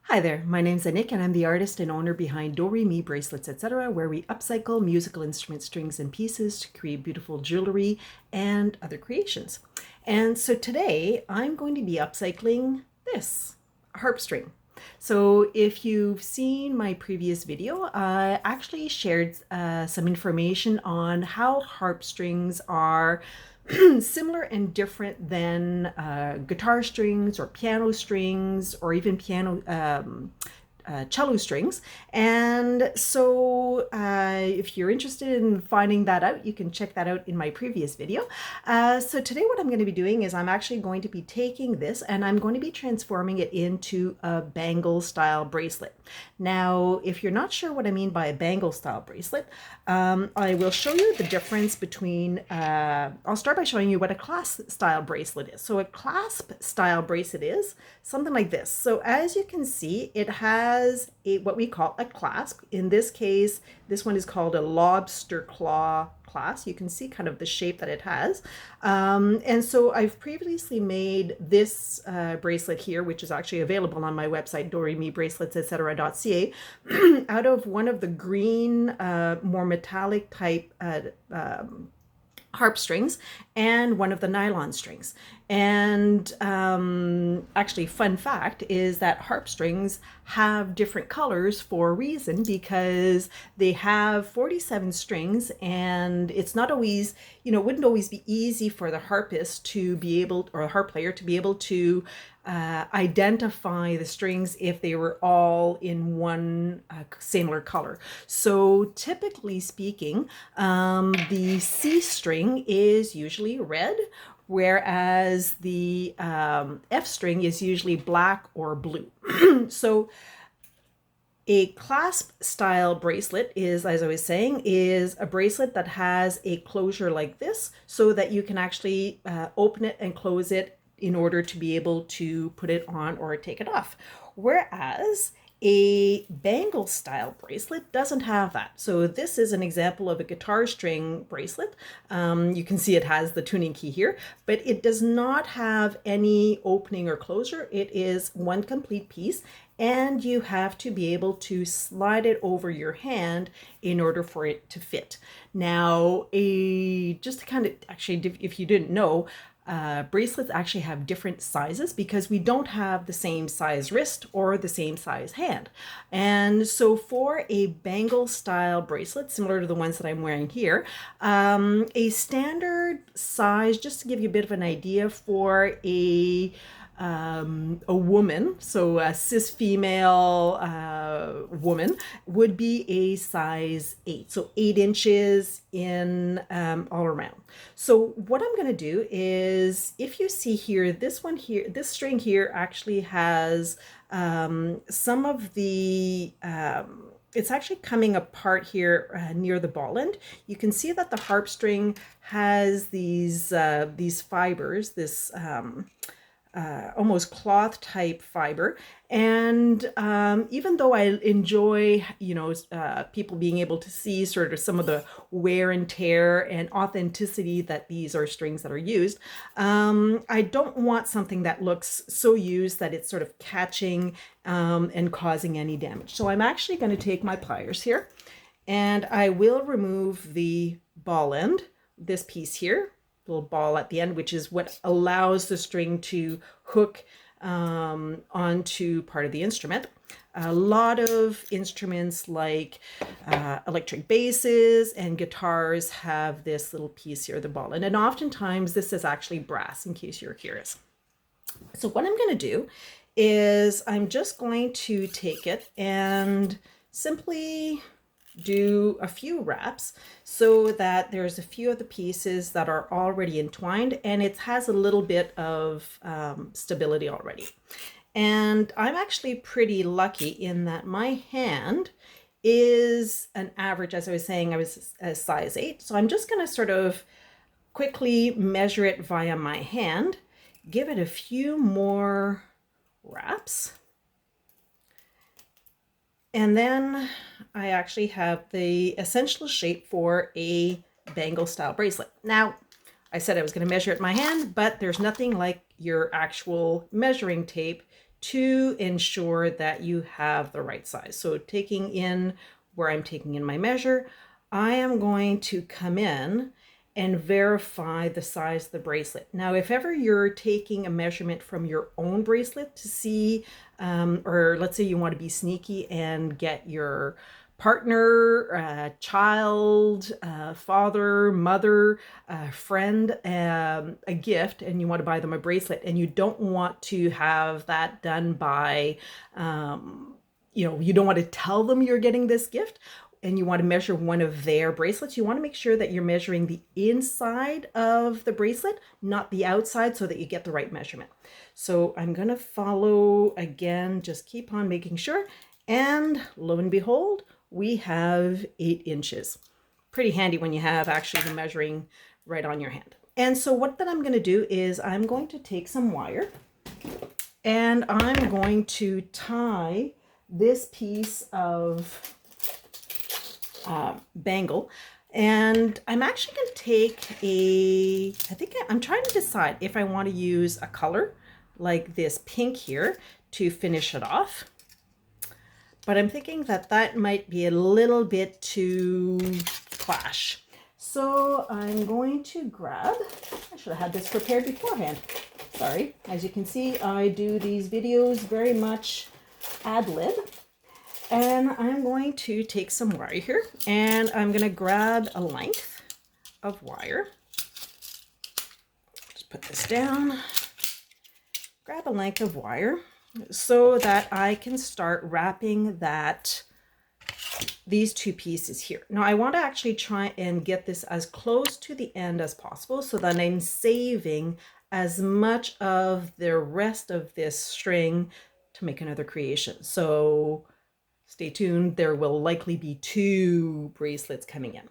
Hi there, my name's Anik and I'm the artist and owner behind Do Re Mi Bracelets, etc., where we upcycle musical instrument strings and pieces to create beautiful jewelry and other creations. And so today I'm going to be upcycling this, a harp string. So if you've seen my previous video, I actually shared some information on how harp strings are similar and different than guitar strings or piano strings or even cello strings. And so if you're interested in finding that out, you can check that out in my previous video. So today what I'm going to be doing is I'm actually going to be taking this and I'm going to be transforming it into a bangle style bracelet. Now, if you're not sure what I mean by a bangle style bracelet, I will show you the difference between, I'll start by showing you what a clasp style bracelet is. So a clasp style bracelet is something like this. So as you can see, it has what we call a clasp. In this case, this one is called a lobster claw clasp. You can see kind of the shape that it has. And so I've previously made this bracelet here, which is actually available on my website, doremibracelets.ca, out of one of the green, more metallic type harp strings and one of the nylon strings. And actually, fun fact is that harp strings have different colors for a reason, because they have 47 strings and it's not always, it wouldn't always be easy for the harpist to be able, or a harp player to be able to identify the strings if they were all in one similar color. So typically speaking, the C string is usually red, whereas the F string is usually black or blue. So a clasp style bracelet is, as I was saying, is a bracelet that has a closure like this, so that you can actually open it and close it in order to be able to put it on or take it off. Whereas a bangle style bracelet doesn't have that. So this is an example of a guitar string bracelet. You can see it has the tuning key here, but it does not have any opening or closure. It is one complete piece, and you have to be able to slide it over your hand in order for it to fit. Now, just to kind of, actually, if you didn't know, bracelets actually have different sizes because we don't have the same size wrist or the same size hand. And so for a bangle style bracelet, similar to the ones that I'm wearing here, a standard size, just to give you a bit of an idea, for a woman, so a cis female woman, would be a size 8, so 8 inches in all around. So what I'm going to do is, if you see here, this one here, this string here actually has some of the it's actually coming apart here near the ball end. You can see that the harp string has these fibers, this almost cloth type fiber. And even though I enjoy, people being able to see sort of some of the wear and tear and authenticity that these are strings that are used, I don't want something that looks so used that it's sort of catching and causing any damage. So I'm actually going to take my pliers here and I will remove the ball end, this piece here, little ball at the end, which is what allows the string to hook onto part of the instrument. A lot of instruments like electric basses and guitars have this little piece here, the ball. And oftentimes this is actually brass, in case you're curious. So what I'm going to do is I'm just going to take it and simply do a few wraps so that there's a few of the pieces that are already entwined and it has a little bit of stability already. And I'm actually pretty lucky in that my hand is an average, as I was saying, I was a size 8. So I'm just going to sort of quickly measure it via my hand, give it a few more wraps. And then I actually have the essential shape for a bangle style bracelet. Now, I said I was going to measure it in my hand, but there's nothing like your actual measuring tape to ensure that you have the right size. So taking in where I'm taking in my measure, I am going to come in and verify the size of the bracelet. Now, if ever you're taking a measurement from your own bracelet to see, or let's say you want to be sneaky and get your partner, child, father, mother, friend, a gift, and you want to buy them a bracelet, and you don't want to have that done by, you don't want to tell them you're getting this gift, and you want to measure one of their bracelets, you want to make sure that you're measuring the inside of the bracelet, not the outside, so that you get the right measurement. So I'm going to follow again, just keep on making sure. And lo and behold, we have 8 inches. Pretty handy when you have actually the measuring right on your hand. And so what that I'm going to do is I'm going to take some wire and I'm going to tie this piece of bangle, and I'm actually going to take I'm trying to decide if I want to use a color like this pink here to finish it off, but I'm thinking that that might be a little bit too clash. So I'm going to grab, I should have had this prepared beforehand. Sorry, as you can see, I do these videos very much ad lib. And I'm going to take some wire here, and I'm going to grab a length of wire. Just put this down. Grab a length of wire so that I can start wrapping these 2 pieces here. Now I want to actually try and get this as close to the end as possible so that I'm saving as much of the rest of this string to make another creation. So stay tuned, there will likely be 2 bracelets coming in.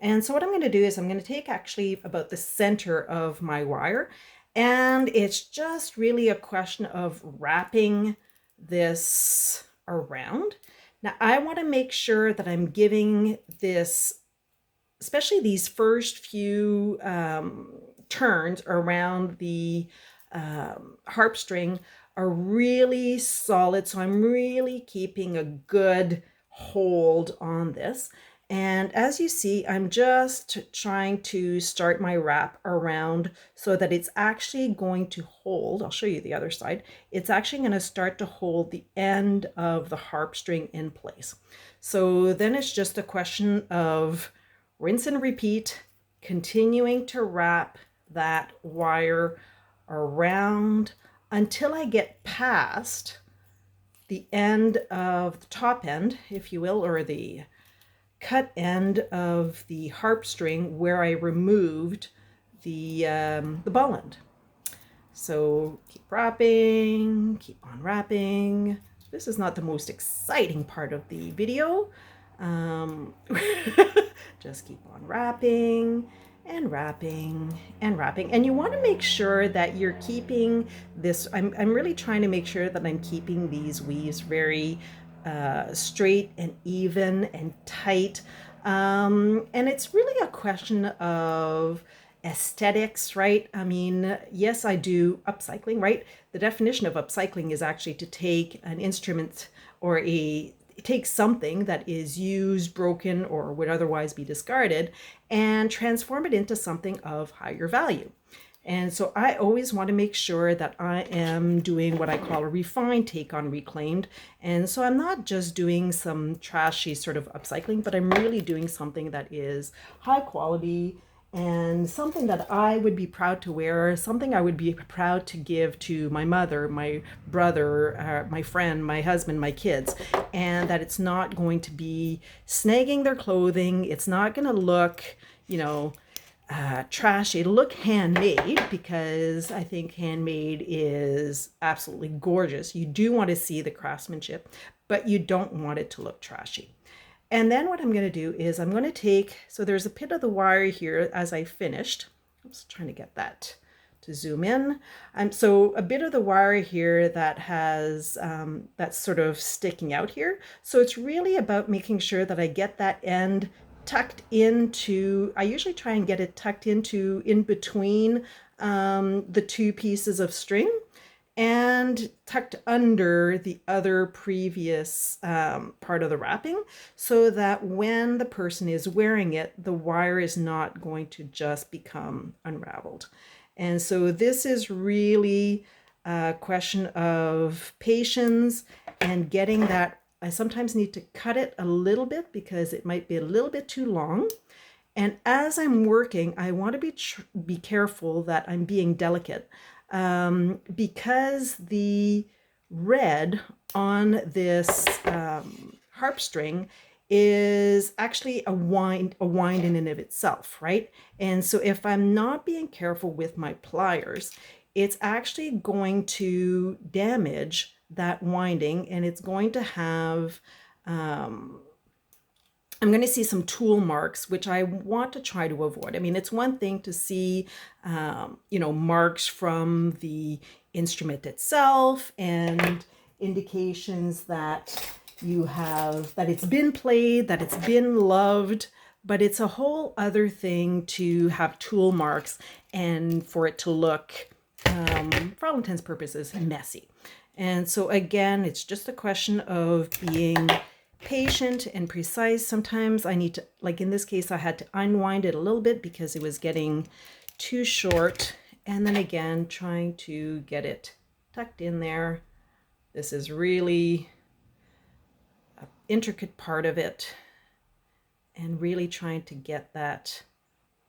And so what I'm going to do is I'm going to take actually about the center of my wire, and it's just really a question of wrapping this around. Now I want to make sure that I'm giving this, especially these first few turns around the harp string, are really solid. So I'm really keeping a good hold on this. And as you see, I'm just trying to start my wrap around so that it's actually going to hold. I'll show you the other side. It's actually going to start to hold the end of the harp string in place. So then it's just a question of rinse and repeat, continuing to wrap that wire around until I get past the end of the top end, if you will, or the cut end of the harp string where I removed the ball end. So keep wrapping, keep on wrapping. This is not the most exciting part of the video. Just keep on wrapping and wrapping and wrapping. And you want to make sure that you're keeping this, I'm really trying to make sure that I'm keeping these weaves very straight and even and tight. And it's really a question of aesthetics, right? I mean, yes, I do upcycling, right? The definition of upcycling is actually to take an instrument or take something that is used, broken, or would otherwise be discarded and transform it into something of higher value. And so I always want to make sure that I am doing what I call a refined take on reclaimed. And so I'm not just doing some trashy sort of upcycling, but I'm really doing something that is high quality and something that I would be proud to wear, something I would be proud to give to my mother, my brother, my friend, my husband, my kids, and that it's not going to be snagging their clothing. It's not going to look, trashy. It'll look handmade, because I think handmade is absolutely gorgeous. You do want to see the craftsmanship, but you don't want it to look trashy. And then what I'm going to do is I'm going to take, so there's a bit of the wire here as I finished. I'm just trying to get that to zoom in. So a bit of the wire here that has, that's sort of sticking out here. So it's really about making sure that I get that end tucked into, I usually try and get it tucked into in between the 2 pieces of string. and tucked under the other previous part of the wrapping, so that when the person is wearing it, the wire is not going to just become unraveled. And so this is really a question of patience and getting that. I sometimes need to cut it a little bit because it might be a little bit too long. And as I'm working, I want to be careful that I'm being delicate, because the red on this harp string is actually a wind in and of itself, right? And so if I'm not being careful with my pliers, it's actually going to damage that winding, and it's going to have I'm going to see some tool marks, which I want to try to avoid. I mean, it's one thing to see, marks from the instrument itself and indications that that it's been played, that it's been loved, but it's a whole other thing to have tool marks and for it to look, for all intents and purposes, messy. And so again, it's just a question of being patient and precise. Sometimes I need to, like in this case, I had to unwind it a little bit because it was getting too short. And then again, trying to get it tucked in there. This is really an intricate part of it, and really trying to get that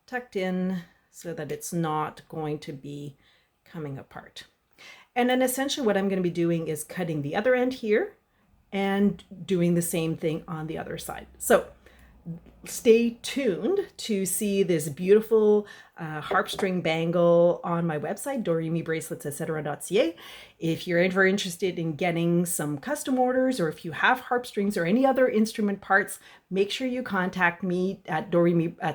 tucked in so that it's not going to be coming apart. And then essentially what I'm going to be doing is cutting the other end here and doing the same thing on the other side. So stay tuned to see this beautiful harp string bangle on my website, doremibracelets.ca. If you're ever interested in getting some custom orders, or if you have harp strings or any other instrument parts, make sure you contact me at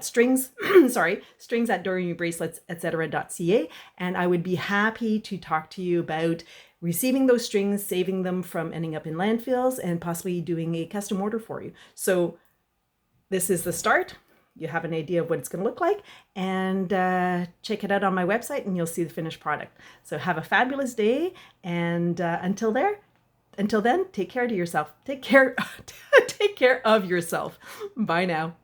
strings at doremibracelets.ca, and I would be happy to talk to you about receiving those strings, saving them from ending up in landfills, and possibly doing a custom order for you. So this is the start. You have an idea of what it's going to look like, and check it out on my website and you'll see the finished product. So have a fabulous day, and until then, take care of yourself. Take care of yourself. Bye now.